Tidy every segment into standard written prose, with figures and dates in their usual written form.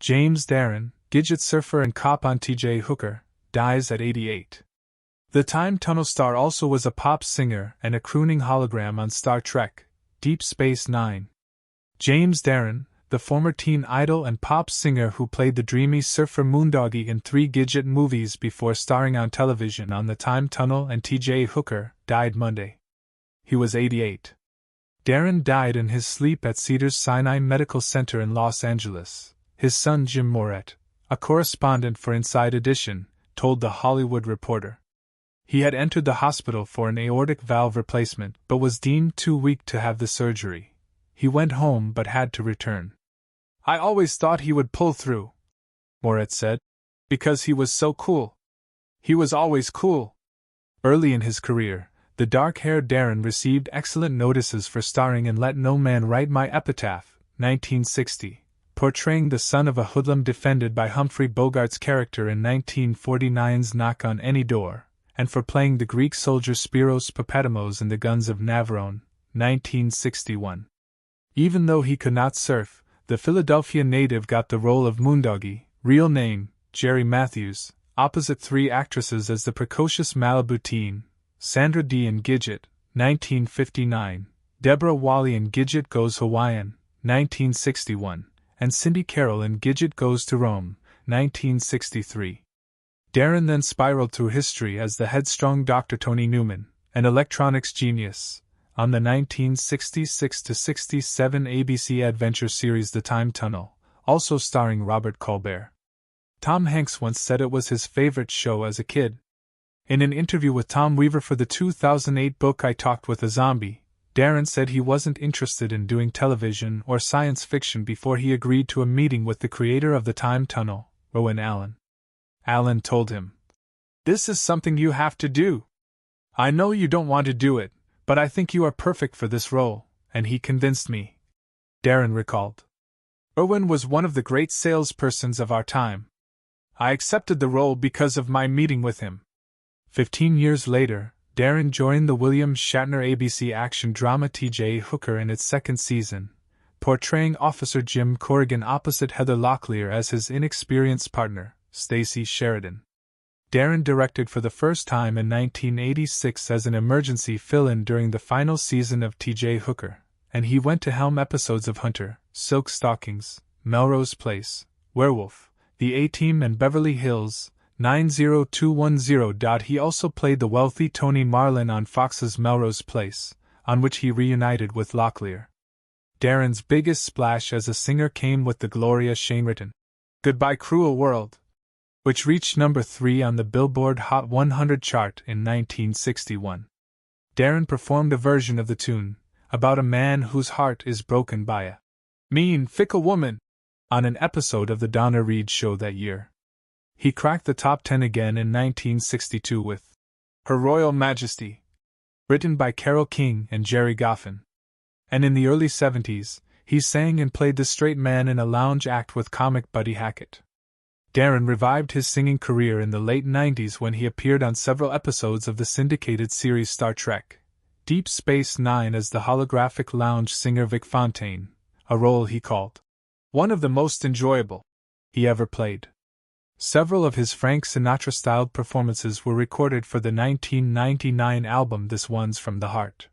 James Darren, Gidget surfer and cop on T.J. Hooker, dies at 88. The Time Tunnel star also was a pop singer and a crooning hologram on Star Trek, Deep Space Nine. James Darren, the former teen idol and pop singer who played the dreamy surfer Moondoggie in 3 Gidget movies before starring on television on the Time Tunnel and T.J. Hooker, died Monday. He was 88. Darren died in his sleep at Cedars-Sinai Medical Center in Los Angeles. His son Jim Moret, a correspondent for Inside Edition, told The Hollywood Reporter. He had entered the hospital for an aortic valve replacement but was deemed too weak to have the surgery. He went home but had to return. "I always thought he would pull through," Moret said, "because he was so cool. He was always cool." Early in his career, the dark-haired Darren received excellent notices for starring in Let No Man Write My Epitaph, 1960, portraying the son of a hoodlum defended by Humphrey Bogart's character in 1949's Knock on Any Door, and for playing the Greek soldier Spiros Papademos in The Guns of Navarone, 1961. Even though he could not surf, the Philadelphia native got the role of Moondoggie, real name, Jerry Matthews, opposite 3 actresses as the precocious Malibu teen, Sandra Dee in Gidget, 1959, Deborah Wally in Gidget Goes Hawaiian, 1961, and Cindy Carroll in Gidget Goes to Rome, 1963. Darren then spiraled through history as the headstrong Dr. Tony Newman, an electronics genius, on the 1966-67 ABC adventure series The Time Tunnel, also starring Robert Colbert. Tom Hanks once said it was his favorite show as a kid. In an interview with Tom Weaver for the 2008 book I Talked with a Zombie, Darren said he wasn't interested in doing television or science fiction before he agreed to a meeting with the creator of The Time Tunnel, Rowan Allen. Allen told him, "This is something you have to do. I know you don't want to do it, but I think you are perfect for this role, and he convinced me," Darren recalled. "Irwin was one of the great salespersons of our time. I accepted the role because of my meeting with him." 15 years later, Darren joined the William Shatner ABC action drama T.J. Hooker in its 2nd season, portraying Officer Jim Corrigan opposite Heather Locklear as his inexperienced partner, Stacey Sheridan. Darren directed for the first time in 1986 as an emergency fill-in during the final season of T.J. Hooker, and he went to helm episodes of Hunter, Silk Stockings, Melrose Place, Werewolf, The A-Team and Beverly Hills, 90210. He also played the wealthy Tony Marlin on Fox's Melrose Place, on which he reunited with Locklear. Darren's biggest splash as a singer came with the Gloria Shane-written "Goodbye Cruel World," which reached number 3 on the Billboard Hot 100 chart in 1961. Darren performed a version of the tune, about a man whose heart is broken by a mean, fickle woman, on an episode of the Donna Reed Show that year. He cracked the top 10 again in 1962 with Her Royal Majesty, written by Carole King and Jerry Goffin. And in the early 70s, he sang and played the straight man in a lounge act with comic Buddy Hackett. Darren revived his singing career in the late 90s when he appeared on several episodes of the syndicated series Star Trek, Deep Space Nine as the holographic lounge singer Vic Fontaine, a role he called one of the most enjoyable he ever played. Several of his Frank Sinatra-styled performances were recorded for the 1999 album This One's from the Heart.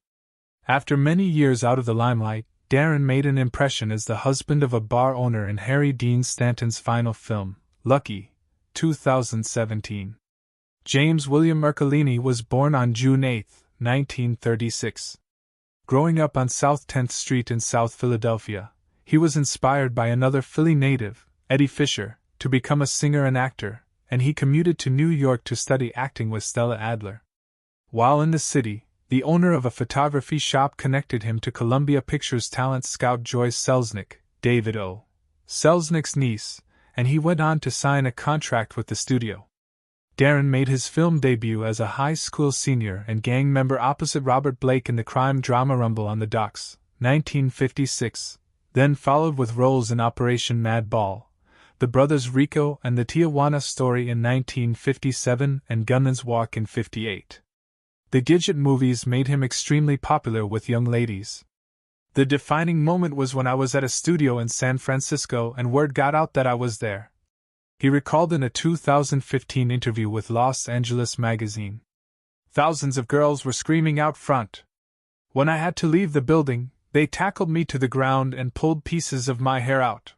After many years out of the limelight, Darren made an impression as the husband of a bar owner in Harry Dean Stanton's final film, Lucky, 2017. James William Mercolini was born on June 8, 1936. Growing up on South 10th Street in South Philadelphia, he was inspired by another Philly native, Eddie Fisher, to become a singer and actor, and he commuted to New York to study acting with Stella Adler. While in the city, the owner of a photography shop connected him to Columbia Pictures talent scout Joyce Selznick, David O. Selznick's niece, and he went on to sign a contract with the studio. Darren made his film debut as a high school senior and gang member opposite Robert Blake in the crime drama Rumble on the Docks, 1956, then followed with roles in Operation Mad Ball, The Brothers Rico and the Tijuana Story in 1957 and Gunman's Walk in 58. The Gidget movies made him extremely popular with young ladies. The defining moment was when I was at a studio in San Francisco and word got out that I was there. He recalled in a 2015 interview with Los Angeles magazine. Thousands of girls were screaming out front. When I had to leave the building, they tackled me to the ground and pulled pieces of my hair out.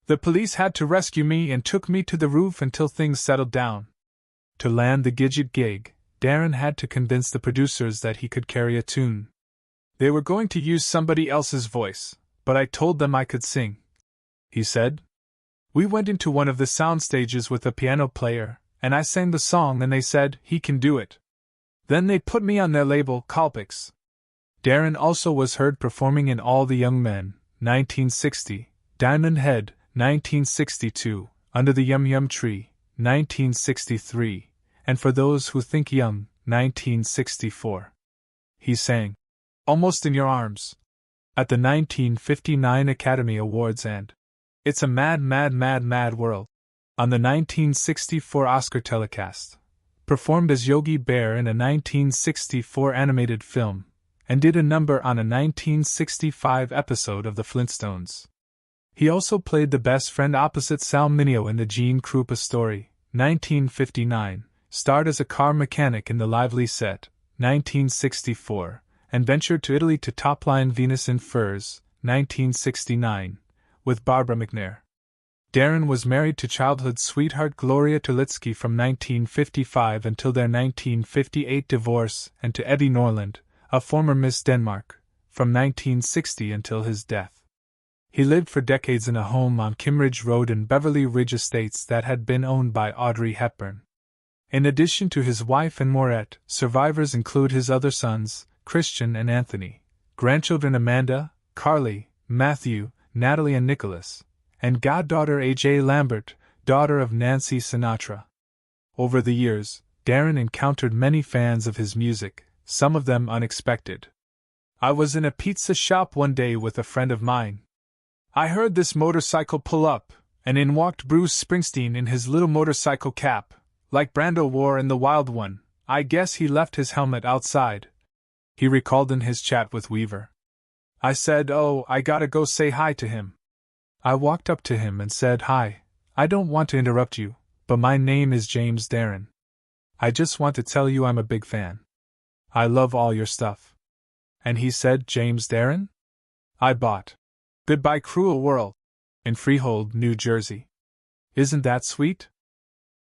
The police had to rescue me and took me to the roof until things settled down. To land the Gidget gig, Darren had to convince the producers that he could carry a tune. They were going to use somebody else's voice, but I told them I could sing. He said. We went into one of the sound stages with a piano player, and I sang the song and they said, he can do it. Then they put me on their label, Colpix. Darren also was heard performing in All the Young Men, 1960, Diamond Head, 1962, Under the Yum Yum Tree, 1963, and For Those Who Think Young, 1964. He sang, Almost in Your Arms, at the 1959 Academy Awards and It's a Mad, Mad, Mad, Mad World, on the 1964 Oscar telecast, performed as Yogi Bear in a 1964 animated film, and did a number on a 1965 episode of The Flintstones. He also played the best friend opposite Sal Mineo in the Gene Krupa Story, 1959, starred as a car mechanic in The Lively Set, 1964, and ventured to Italy to top-line Venus in Furs, 1969, with Barbara McNair. Darren was married to childhood sweetheart Gloria Tulitsky from 1955 until their 1958 divorce, and to Eddie Norland, a former Miss Denmark, from 1960 until his death. He lived for decades in a home on Kimridge Road in Beverly Ridge Estates that had been owned by Audrey Hepburn. In addition to his wife and Moret, survivors include his other sons, Christian and Anthony, grandchildren Amanda, Carly, Matthew, Natalie and Nicholas, and goddaughter A.J. Lambert, daughter of Nancy Sinatra. Over the years, Darren encountered many fans of his music, some of them unexpected. I was in a pizza shop one day with a friend of mine. I heard this motorcycle pull up, and in walked Bruce Springsteen in his little motorcycle cap, like Brando wore in The Wild One. I guess he left his helmet outside. He recalled in his chat with Weaver. I said, oh, I gotta go say hi to him. I walked up to him and said, hi, I don't want to interrupt you, but my name is James Darren. I just want to tell you I'm a big fan. I love all your stuff. And he said, James Darren? I bought Goodbye Cruel World in Freehold, New Jersey. Isn't that sweet?